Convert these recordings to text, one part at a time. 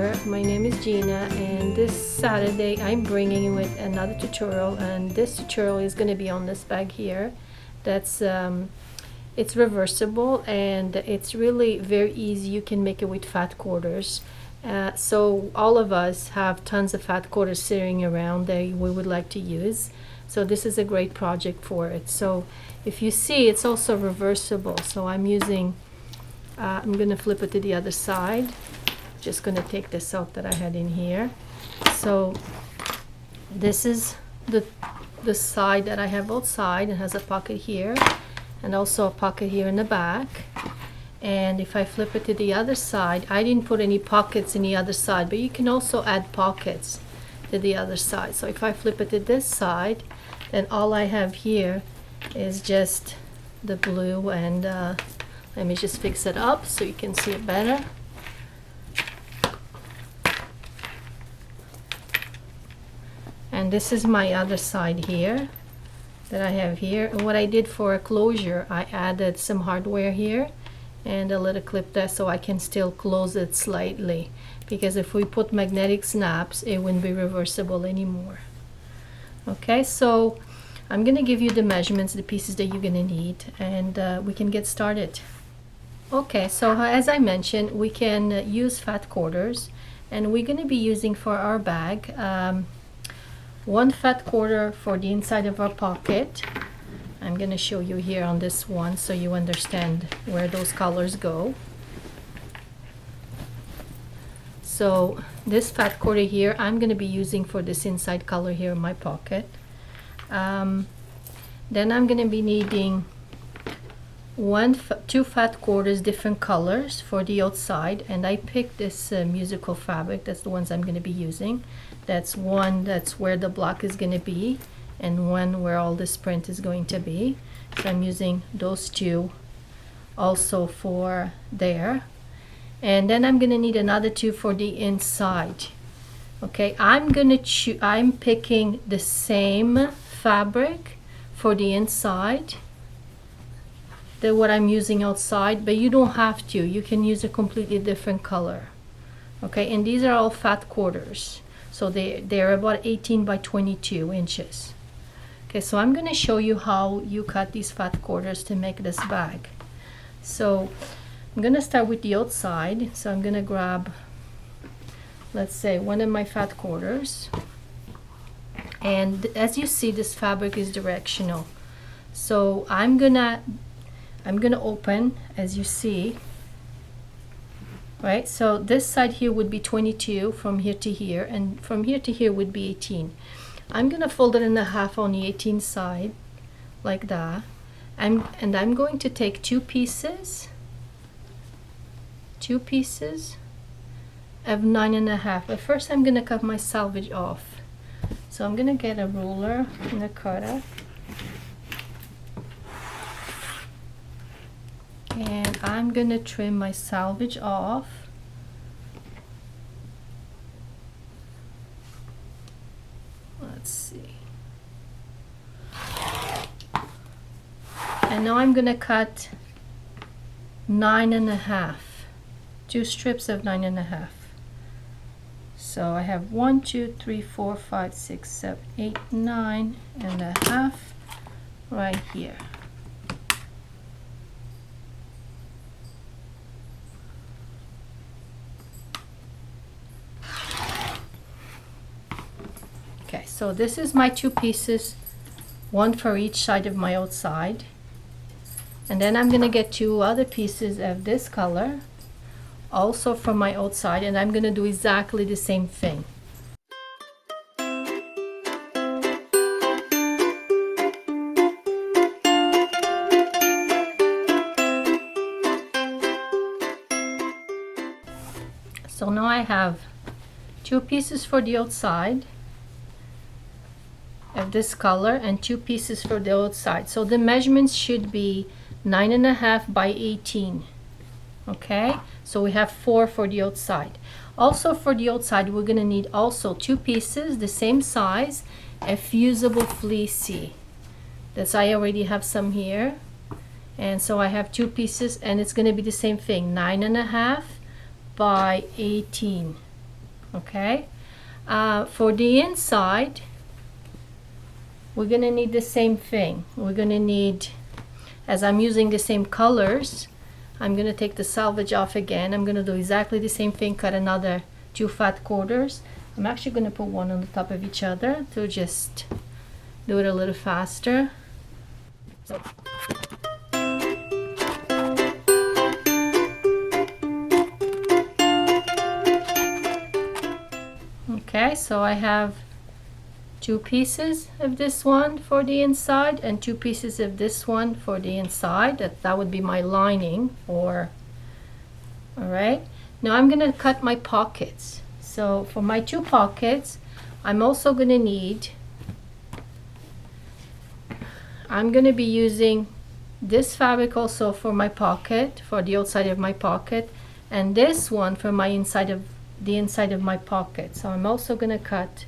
Summer. My name is Gina, and this Saturday I'm bringing you with another tutorial, and this tutorial is going to be on this bag here. That's it's reversible, and it's really very easy. You can make it with fat quarters. So all of us have tons of fat quarters sitting around that we would like to use. So this is a great project for it. So if you see, it's also reversible. So I'm using I'm going to flip it to the other side. Just going to take this out that I had in here. So this is the side that I have outside. It has a pocket here and also a pocket here in the back. And if I flip it to the other side, I didn't put any pockets in the other side, but you can also add pockets to the other side. So if I flip it to this side, then all I have here is just the blue, and let me just fix it up so you can see it better. And this is my other side here that I have here. And what I did for a closure, I added some hardware here and a little clip there so I can still close it slightly, because if we put magnetic snaps, it wouldn't be reversible anymore. Okay, so I'm gonna give you the measurements, the pieces that you're gonna need, and we can get started. Okay, so as I mentioned, we can use fat quarters, and we're gonna be using for our bag one fat quarter for the inside of our pocket. I'm gonna show you here on this one so you understand where those colors go. So this fat quarter here, I'm gonna be using for this inside color here in my pocket. Then I'm gonna be needing two fat quarters, different colors for the outside, and I picked this musical fabric. That's the ones I'm going to be using. That's one that's where the block is going to be, and one where all this print is going to be. So I'm using those two also for there, and then I'm going to need another two for the inside. Okay, I'm picking the same fabric for the inside than what I'm using outside, but you don't have to. You can use a completely different color. Okay, and these are all fat quarters, so they're about 18 by 22 inches. Okay, so I'm going to show you how you cut these fat quarters to make this bag. So I'm going to start with the outside. So I'm going to grab, let's say, one of my fat quarters, and as you see, this fabric is directional. So I'm gonna open, as you see, right? So this side here would be 22 from here to here, and from here to here would be 18. I'm gonna fold it in half on the 18 side, like that. And I'm going to take two pieces of 9.5. But first I'm gonna cut my salvage off. So I'm gonna get a ruler and a cutter. And I'm gonna trim my salvage off. Let's see. And now I'm gonna cut 9.5. Two strips of 9.5. So I have 1, 2, 3, 4, 5, 6, 7, 8, 9.5 right here. Okay, so this is my two pieces, one for each side of my outside. And then I'm going to get two other pieces of this color, also from my outside, and I'm going to do exactly the same thing. So now I have two pieces for the outside of this color and two pieces for the outside. So the measurements should be 9.5 by 18. Okay, so we have 4 for the outside. Also for the outside, we're going to need also two pieces the same size, a fusible fleece. That's, I already have some here, and so I have two pieces, and it's going to be the same thing, 9.5 by 18. Okay, for the inside, we're gonna need the same thing. We're gonna need, as I'm using the same colors, I'm gonna take the salvage off again. I'm gonna do exactly the same thing, cut another 2 fat quarters. I'm actually gonna put one on the top of each other to just do it a little faster. So. Okay, so I have 2 pieces of this one for the inside and 2 pieces of this one for the inside. That would be my lining. Or all right, now I'm gonna cut my pockets. So for my 2 pockets, I'm also gonna need, I'm gonna be using this fabric also for my pocket, for the outside of my pocket, and this one for my inside of the inside of my pocket. So I'm also gonna cut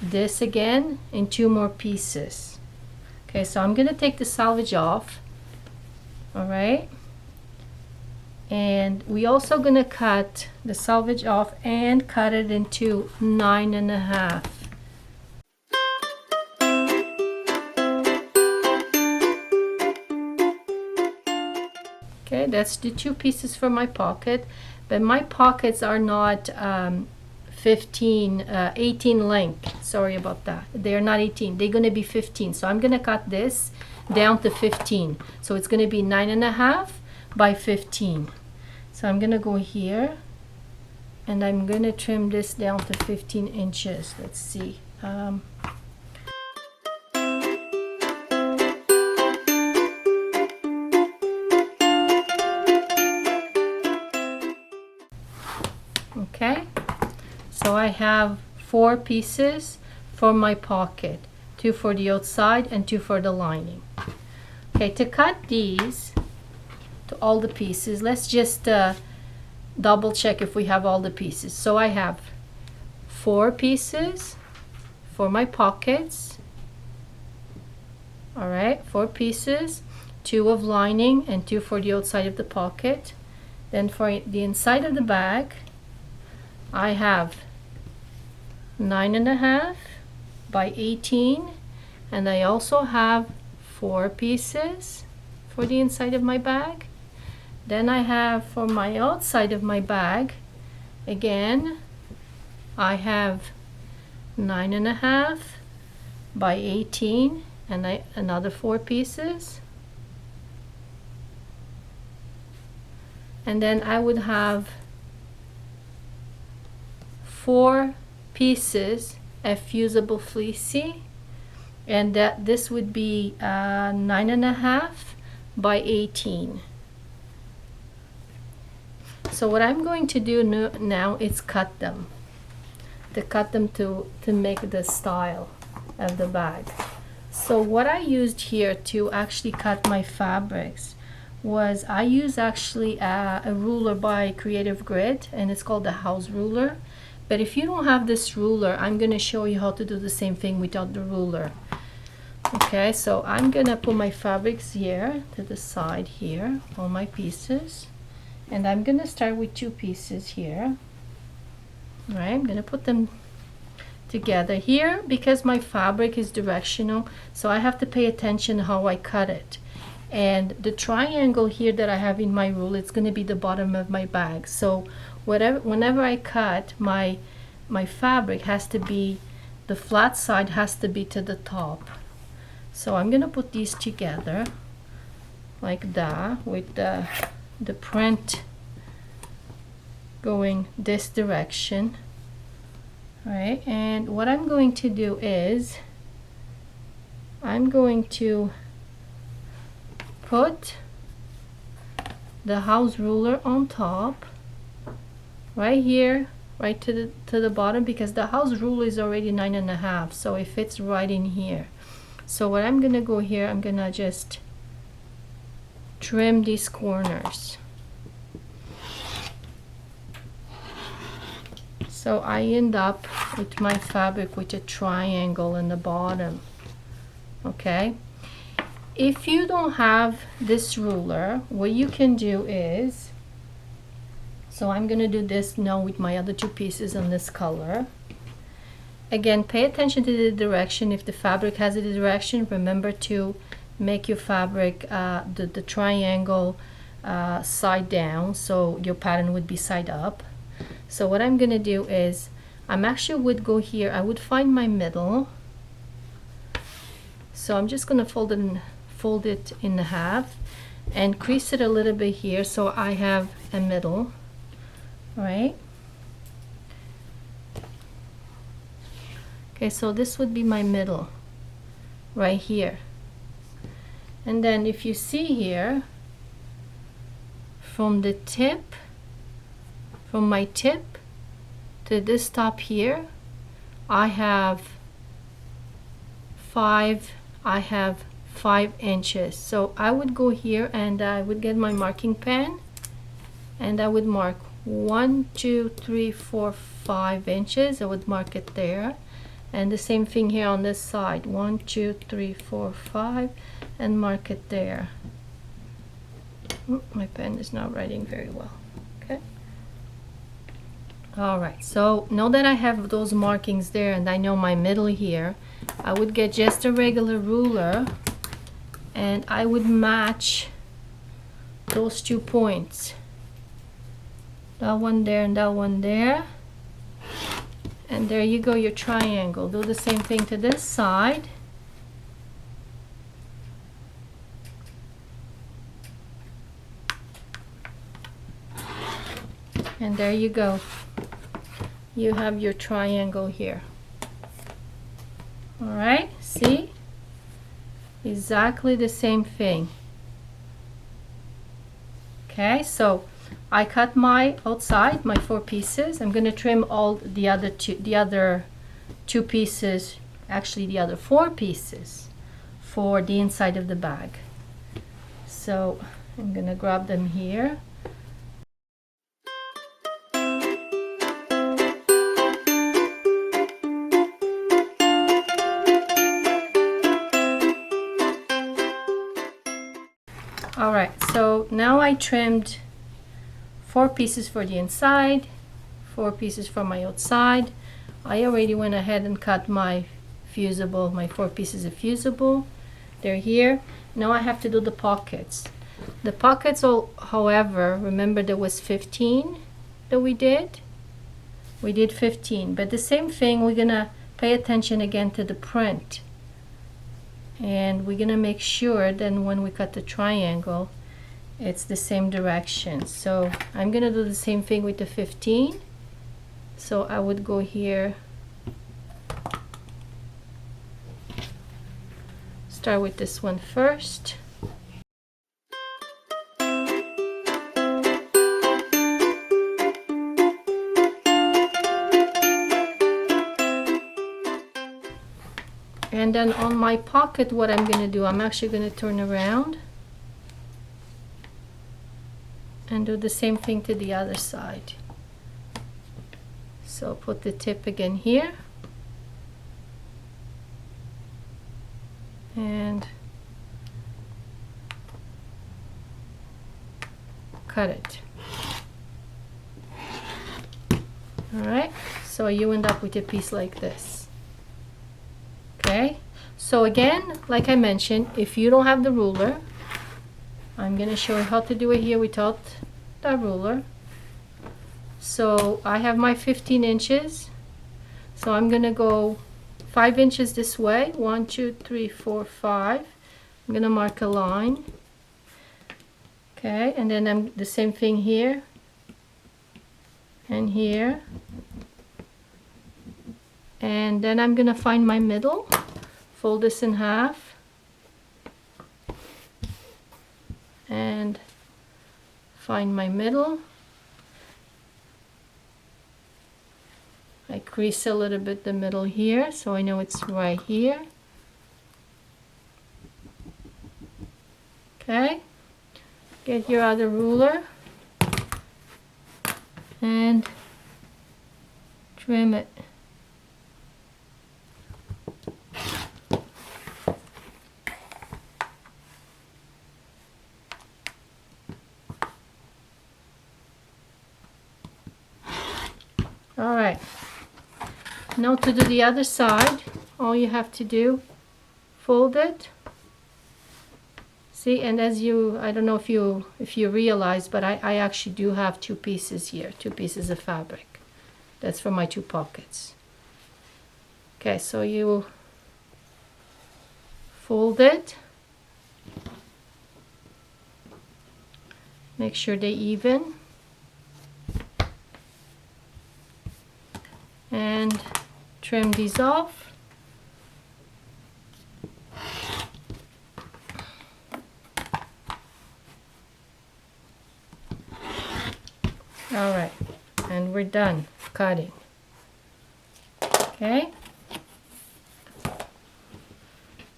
this again in 2 more pieces. Okay, so I'm gonna take the salvage off. All right, and we also gonna cut the salvage off and cut it into 9.5. Okay, that's the 2 pieces for my pocket, but my pockets are not 18 length. Sorry about that. They're not 18. They're gonna be 15. So I'm gonna cut this down to 15. So it's gonna be 9.5 by 15. So I'm gonna go here and I'm gonna trim this down to 15 inches. Let's see. Okay, so I have 4 pieces for my pocket, 2 for the outside and 2 for the lining. Okay, to cut these to all the pieces, let's just double check if we have all the pieces. So I have 4 pieces for my pockets. All right, 4 pieces, 2 of lining and 2 for the outside of the pocket. Then for the inside of the bag, I have 9.5 by 18, and I also have 4 pieces for the inside of my bag. Then I have for my outside of my bag, again, I have 9.5 by 18, and another 4 pieces. And then I would have 4 pieces of fusible fleecy, and that this would be 9.5 by 18. So what I'm going to do now is cut them, to make the style of the bag. So what I used here to actually cut my fabrics was I used actually a ruler by Creative Grid, and it's called the house ruler. But if you don't have this ruler, I'm going to show you how to do the same thing without the ruler. Okay, so I'm going to put my fabrics here to the side here, all my pieces. And I'm going to start with 2 pieces here. All right, I'm going to put them together here because my fabric is directional, so I have to pay attention how I cut it. And the triangle here that I have in my rule, it's going to be the bottom of my bag. So whenever I cut, my fabric has to be, the flat side has to be to the top. So I'm gonna put these together like that with the print going this direction. All right, and what I'm going to do is I'm going to put the house ruler on top right here, right to the bottom, because the house ruler is already 9.5, so it fits right in here. So what I'm gonna go here, I'm gonna just trim these corners. So I end up with my fabric with a triangle in the bottom. Okay, if you don't have this ruler, what you can do is, So I'm gonna do this now with my other two pieces on this color. Again, pay attention to the direction. If the fabric has a direction, remember to make your fabric the triangle side down, so your pattern would be side up. So what I'm gonna do is I'm actually would go here, I would find my middle. So I'm just gonna fold it in half and crease it a little bit here so I have a middle, right? Okay, so this would be my middle right here. And then if you see here, from the tip, from my tip to this top here, I have 5 inches. So I would go here and I would get my marking pen and I would mark 1, 2, 3, 4, 5 inches. I would mark it there. And the same thing here on this side, 1, 2, 3, 4, 5, and mark it there. My pen is not writing very well. Okay. All right, so now that I have those markings there and I know my middle here, I would get just a regular ruler and I would match those 2 points. That one there and that one there. And there you go, your triangle. Do the same thing to this side. And there you go. You have your triangle here. All right, see? Exactly the same thing. Okay, so I cut my outside, my 4 pieces. I'm going to trim all the other two pieces, actually the other 4 pieces for the inside of the bag. So I'm going to grab them here. All right, so now I trimmed 4 pieces for the inside, 4 pieces for my outside. I already went ahead and cut my fusible, my 4 pieces of fusible. They're here. Now I have to do the pockets. The pockets, however, remember there was 15 that we did? We did 15, but the same thing, we're gonna pay attention again to the print. And we're gonna make sure then when we cut the triangle, it's the same direction. So I'm gonna do the same thing with the 15. So I would go here, start with this one first. And then on my pocket, what I'm gonna do, I'm actually gonna turn around and do the same thing to the other side. So put the tip again here and cut it. All right, so you end up with a piece like this. Okay, so again, like I mentioned, if you don't have the ruler, I'm going to show you how to do it here without the ruler. So I have my 15 inches. So I'm going to go 5 inches this way. 1, 2, 3, 4, 5. I'm going to mark a line. Okay, and then I'm the same thing here and here. And then I'm going to find my middle, fold this in half, and find my middle. I crease a little bit the middle here, so I know it's right here. Okay, get your other ruler and trim it. All right, now to do the other side, all you have to do, fold it. See, and as you, I don't know if you realize, but I actually do have two pieces here, two pieces of fabric. That's for my two pockets. Okay, so you fold it. Make sure they're even. And trim these off. All right, and we're done cutting. Okay.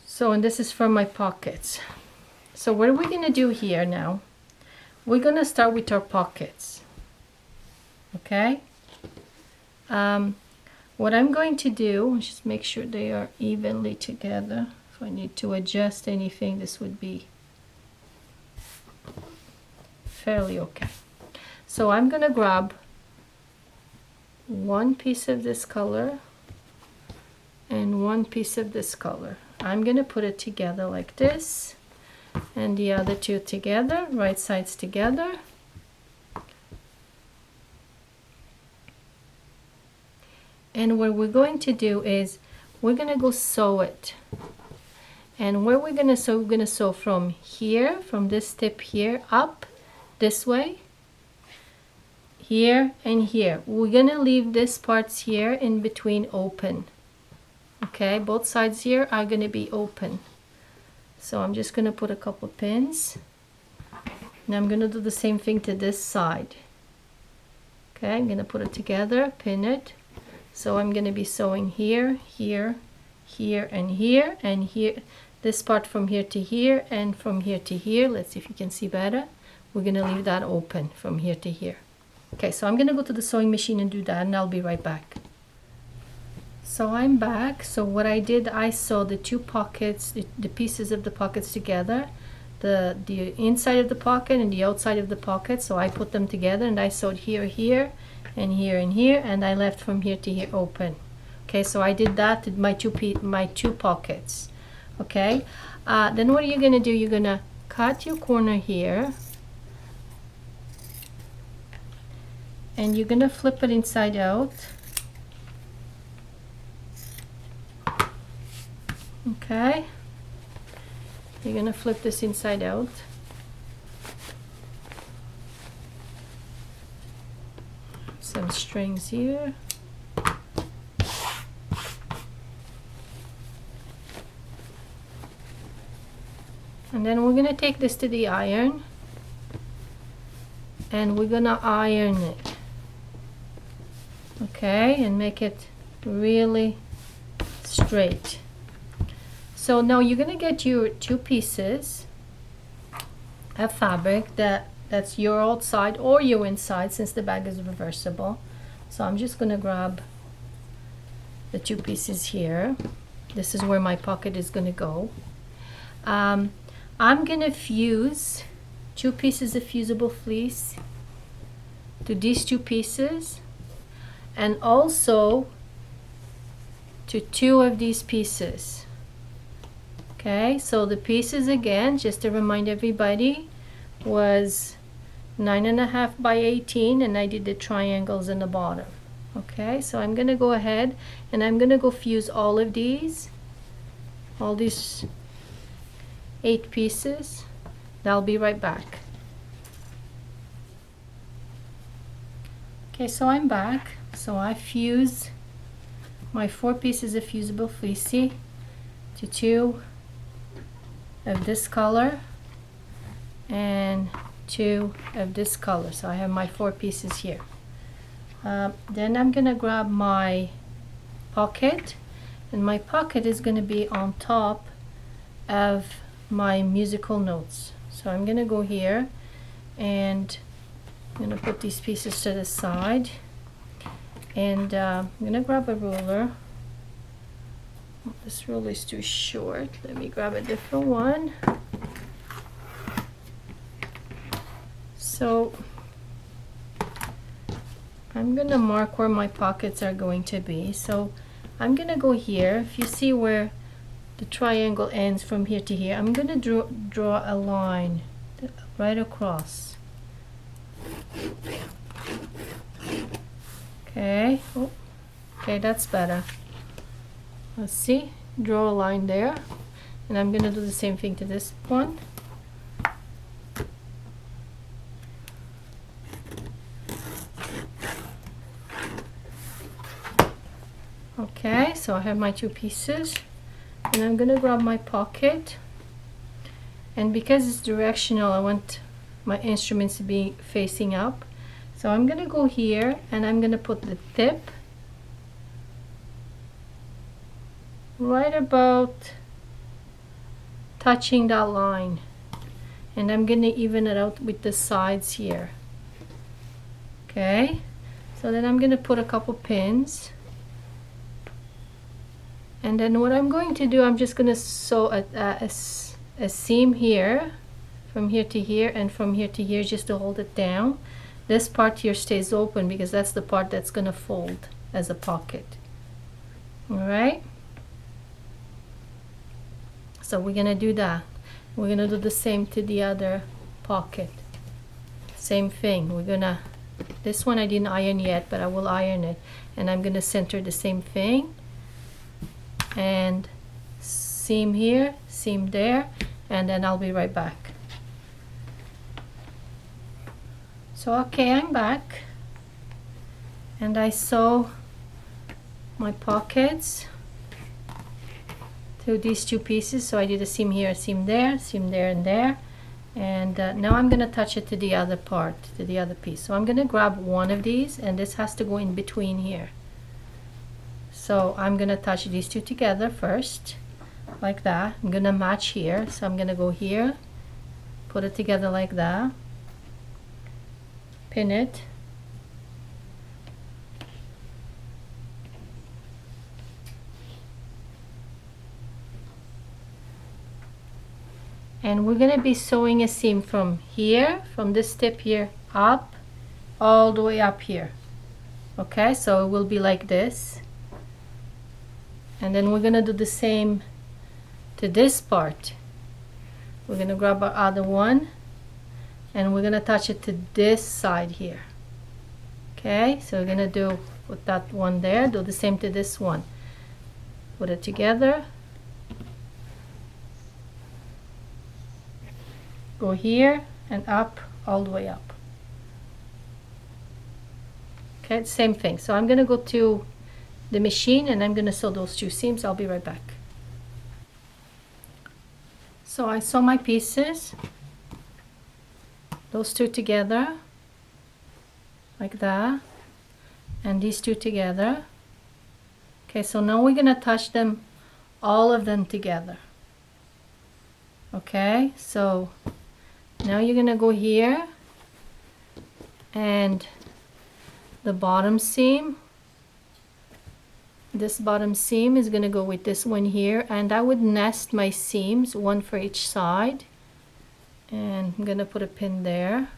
So, and this is for my pockets. So what are we going to do here now? We're going to start with our pockets. Okay. What I'm going to do, just make sure they are evenly together. If I need to adjust anything, this would be fairly okay. So I'm going to grab one piece of this color and one piece of this color. I'm going to put it together like this, and the other two together, right sides together. And what we're going to do is we're going to go sew it. And where we're going to sew from here, from this tip here, up this way, here and here. We're going to leave this parts here in between open. Okay, both sides here are going to be open. So I'm just going to put a couple pins. And I'm going to do the same thing to this side. Okay, I'm going to put it together, pin it. So I'm going to be sewing here, here, here, and here, and here. This part from here to here, and from here to here. Let's see if you can see better. We're going to leave that open from here to here. Okay, so I'm going to go to the sewing machine and do that, and I'll be right back. So I'm back. So what I did, I sewed the two pockets, the pieces of the pockets together, the inside of the pocket and the outside of the pocket. So I put them together, and I sewed here, here, and here, and here, and I left from here to here open. Okay, so I did that to my two pockets. Okay, then what are you gonna do? You're gonna cut your corner here, and you're gonna flip it inside out. Okay, you're gonna flip this inside out. Some strings here. And then we're gonna take this to the iron, and we're gonna iron it. Okay, and make it really straight. So now you're gonna get your two pieces of fabric that's your outside or your inside, since the bag is reversible. So I'm just gonna grab the two pieces here. This is where my pocket is gonna go. I'm gonna fuse two pieces of fusible fleece to these two pieces, and also to two of these pieces. Okay, so the pieces, again, just to remind everybody, was 9.5 by 18, and I did the triangles in the bottom. Okay, so I'm gonna go ahead and I'm gonna go fuse all these 8 pieces. I'll be right back. Okay, so I'm back. So I fuse my 4 pieces of fusible fleecy to 2 of this color and 2 of this color. So I have my 4 pieces here. Then I'm gonna grab my pocket, and my pocket is gonna be on top of my musical notes. So I'm gonna go here, and I'm gonna put these pieces to the side, and I'm gonna grab a ruler. Oh, this ruler is too short. Let me grab a different one. So I'm gonna mark where my pockets are going to be. So I'm gonna go here. If you see where the triangle ends from here to here, I'm gonna draw a line right across. Okay. Oh, okay, that's better. Let's see. Draw a line there, and I'm gonna do the same thing to this one. Okay, so I have my two pieces, and I'm gonna grab my pocket, and because it's directional, I want my instruments to be facing up. So I'm gonna go here, and I'm gonna put the tip right about touching that line, and I'm gonna even it out with the sides here. Okay, so then I'm gonna put a couple pins, and then what I'm going to do, I'm just gonna sew a seam here, from here to here and from here to here, just to hold it down. This part here stays open because that's the part that's gonna fold as a pocket. All right, so we're gonna do that. We're gonna do the same to the other pocket. Same thing. We're gonna, this one I didn't iron yet, but I will iron it, and I'm gonna center the same thing, and seam here, seam there, and then I'll be right back. So okay, I'm back, and I sew my pockets to these two pieces. So I did a seam here, a seam there, and there, and now I'm gonna attach it to the other part, to the other piece. So I'm gonna grab one of these, and this has to go in between here. So I'm gonna attach these two together first, like that. I'm gonna match here, so I'm gonna go here, put it together like that, pin it, and we're gonna be sewing a seam from here, from this tip here, up, all the way up here. Okay, so it will be like this, and then we're gonna do the same to this part. We're gonna grab our other one, and we're gonna attach it to this side here. Okay, so we're gonna do with that one there, do the same to this one. Put it together, go here and up, all the way up. Okay, same thing. So I'm gonna go to the machine, and I'm gonna sew those two seams. I'll be right back. So I sew my pieces, those two together like that, and these two together. Okay, so now we're gonna attach them, all of them together. Okay, so now you're gonna go here, and the bottom seam, this bottom seam is gonna go with this one here, and I would nest my seams, one for each side, and I'm gonna put a pin there.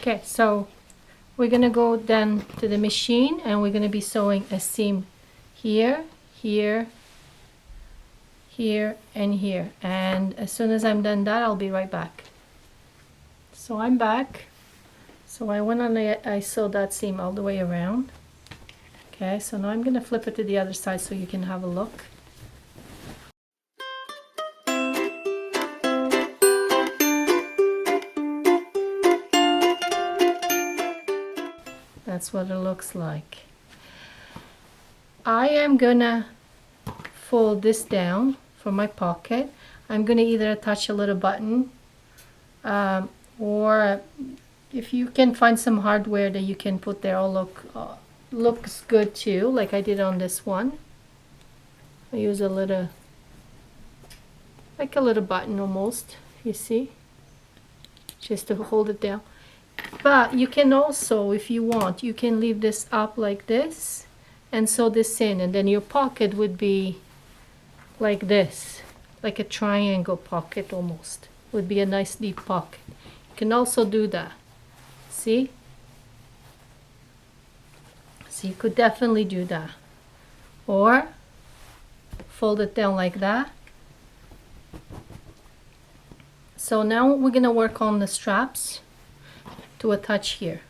Okay, so we're gonna go then to the machine, and we're gonna be sewing a seam here, here, here, and here, and as soon as I'm done that, I'll be right back. So I'm back. So I went on, I sewed that seam all the way around. Okay, so now I'm gonna flip it to the other side so you can have a look. That's what it looks like. I am gonna fold this down for my pocket. I'm gonna either attach a little button, or if you can find some hardware that you can put there, looks good too, like I did on this one. I use a little, like a little button almost, you see, just to hold it down. But you can also, if you want, you can leave this up like this and sew this in, and then your pocket would be like this, like a triangle pocket almost. Would be a nice deep pocket. You can also do that. See? So you could definitely do that. Or fold it down like that. So now we're gonna work on the straps to attach here.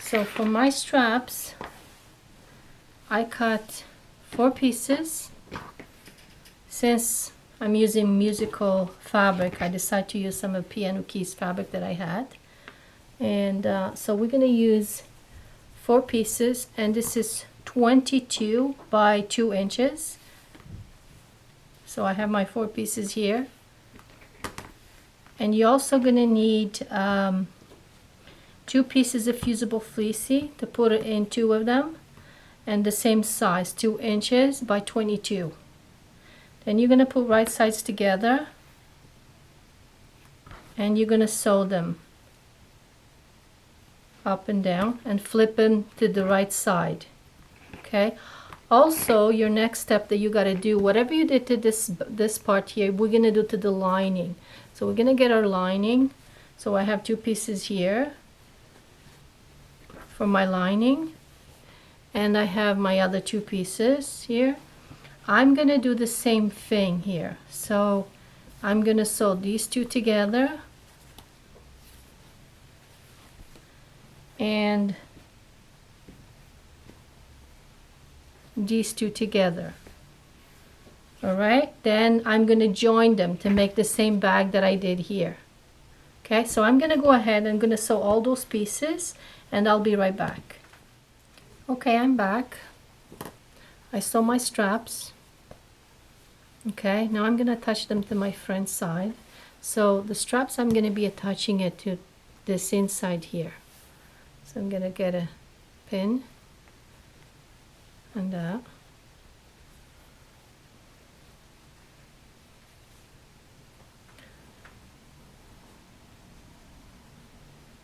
So for my straps, I cut 4 pieces. Since I'm using musical fabric, I decided to use some of piano keys fabric that I had. And so we're gonna use 4 pieces, and this is 22 by 2 inches. So I have my 4 pieces here. And you're also gonna need 2 pieces of fusible fleecy to put it in 2 of them, and the same size, 2 inches by 22. Then you're gonna put right sides together, and you're gonna sew them up and down and flip them to the right side. Okay. Also, your next step that you got to do, whatever you did to this part here, we're gonna do to the lining. So we're gonna get our lining. So I have 2 pieces here for my lining, and I have my other 2 pieces here. I'm gonna do the same thing here. So I'm gonna sew these 2 together and these 2 together. All right, then I'm going to join them to make the same bag that I did here. Okay, so I'm going to go ahead and I'm going to sew all those pieces, and I'll be right back. Okay, I'm back. I sew my straps. Okay, now I'm going to attach them to my front side. So the straps, I'm going to be attaching it to this inside here. So I'm going to get a pin and that.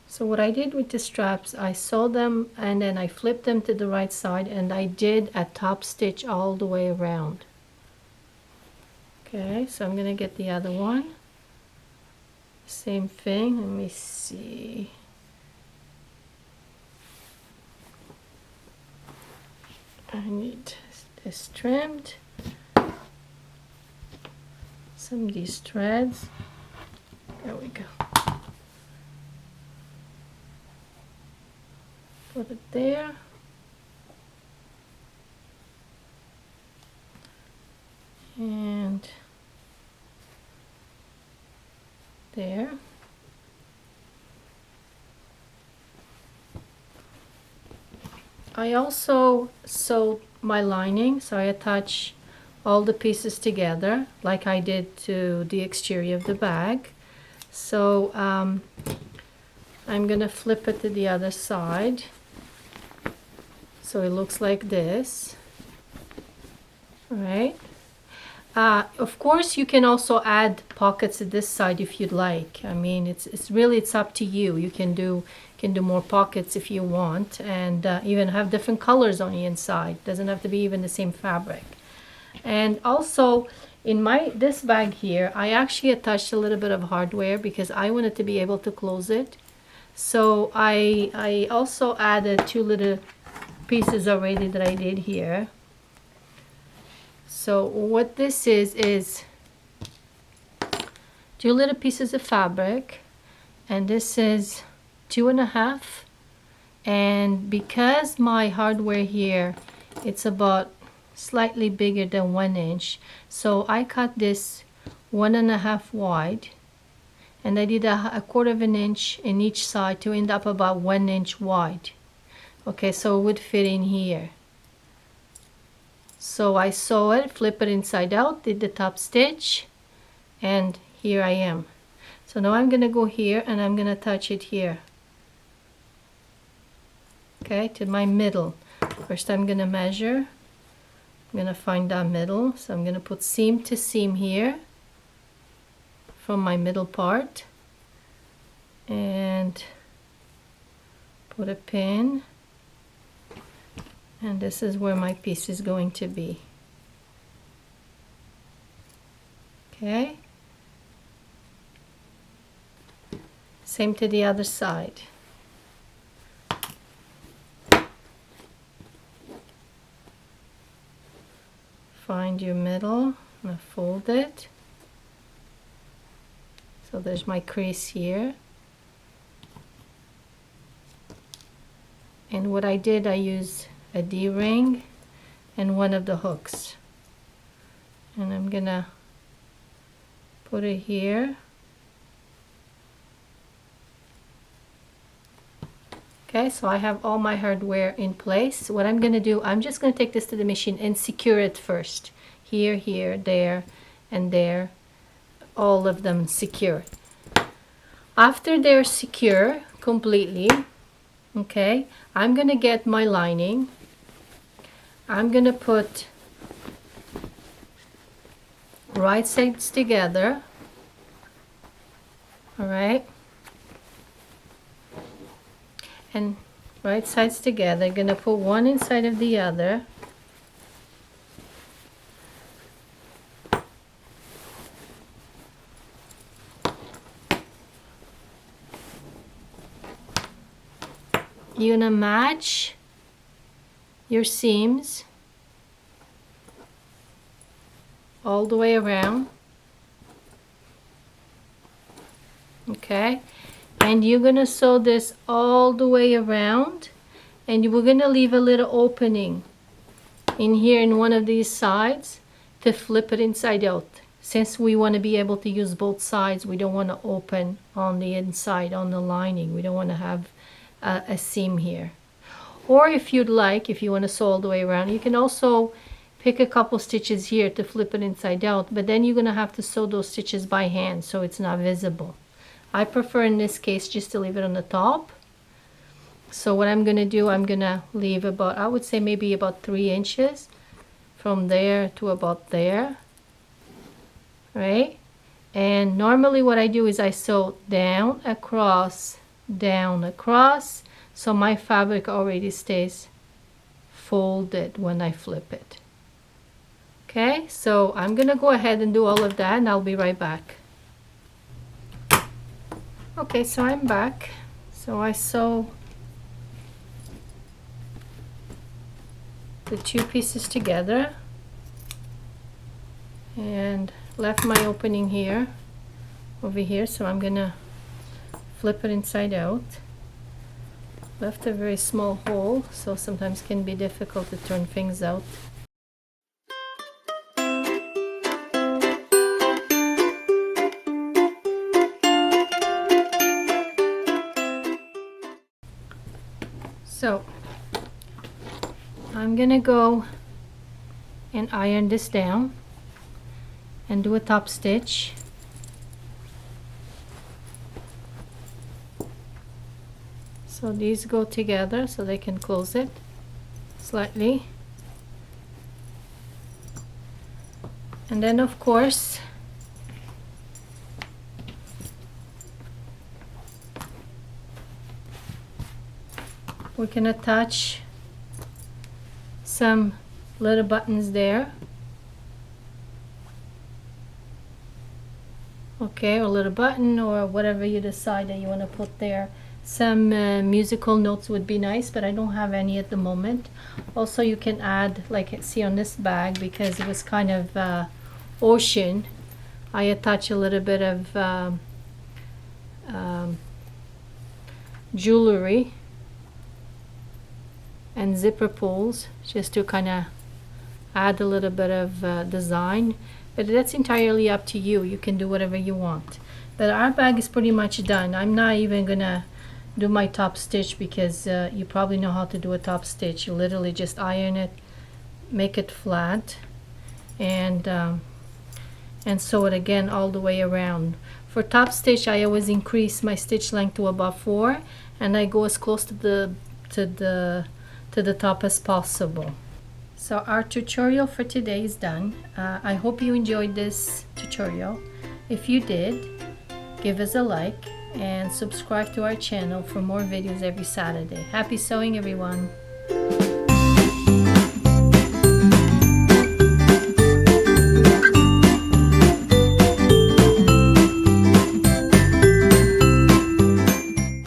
So what I did with the straps, I sewed them and then I flipped them to the right side, and I did a top stitch all the way around. Okay, so I'm going to get the other one. Same thing. Let me see. I need this trimmed. Some of these threads. There we go. Put it there. And there. I also sewed my lining, so I attach all the pieces together like I did to the exterior of the bag. So I'm gonna flip it to the other side so it looks like this. All right. Of course, you can also add pockets to this side if you'd like. I mean, it's really up to you. You can do more pockets if you want, and even have different colors on the inside. Doesn't have to be even the same fabric. And also, in this bag here, I actually attached a little bit of hardware because I wanted to be able to close it. So I also added 2 little pieces already that I did here. So what this is 2 little pieces of fabric, and this is 2.5. And because my hardware here, it's about slightly bigger than 1 inch, so I cut this 1.5 wide, and I did a 1/4 of an inch in each side to end up about 1 inch wide. Okay, so it would fit in here. So I sew it, flip it inside out, did the top stitch, and here I am. So now I'm gonna go here and I'm gonna attach it here. Okay, to my middle. First I'm gonna measure. I'm gonna find that middle. So I'm gonna put seam to seam here from my middle part and put a pin. And this is where my piece is going to be. Okay, same to the other side. Find your middle and fold it. So there's my crease here. And what I did, I used a D-ring and one of the hooks. And I'm gonna put it here. Okay, so I have all my hardware in place. What I'm gonna do, I'm just gonna take this to the machine and secure it first. Here, here, there, and there. All of them secure. After they're secure completely, okay, I'm gonna get my lining. I'm gonna put right sides together. All right, and right sides together. Gonna put one inside of the other. You're gonna match your seams all the way around. Okay, and you're gonna sew this all the way around, and we're gonna leave a little opening in here in one of these sides to flip it inside out. Since we want to be able to use both sides, we don't want to open on the inside on the lining. We don't want to have a seam here. Or if you'd like, if you want to sew all the way around, you can also pick a couple stitches here to flip it inside out, but then you're going to have to sew those stitches by hand so it's not visible. I prefer in this case just to leave it on the top. So what I'm going to do, I'm going to leave about, I would say maybe about 3 inches from there to about there, right? And normally what I do is I sew down, across, so my fabric already stays folded when I flip it. Okay, so I'm gonna go ahead and do all of that, and I'll be right back. Okay, so I'm back. So I sew the 2 pieces together and left my opening here over here, so I'm gonna flip it inside out. Left a very small hole, so sometimes can be difficult to turn things out. So I'm gonna go and iron this down and do a top stitch. So these go together so they can close it slightly. And then of course we can attach some little buttons there. Okay, or a little button or whatever you decide that you want to put there. Some musical notes would be nice, but I don't have any at the moment. Also, you can add, like see on this bag, because it was kind of ocean, I attach a little bit of jewelry and zipper pulls just to kind of add a little bit of design, but that's entirely up to you. You can do whatever you want. But our bag is pretty much done. I'm not even gonna do my top stitch because you probably know how to do a top stitch. You literally just iron it, make it flat, and sew it again all the way around. For top stitch, I always increase my stitch length to about 4, and I go as close to the top as possible. So our tutorial for today is done. I hope you enjoyed this tutorial. If you did, give us a like and subscribe to our channel for more videos every Saturday. Happy sewing, everyone!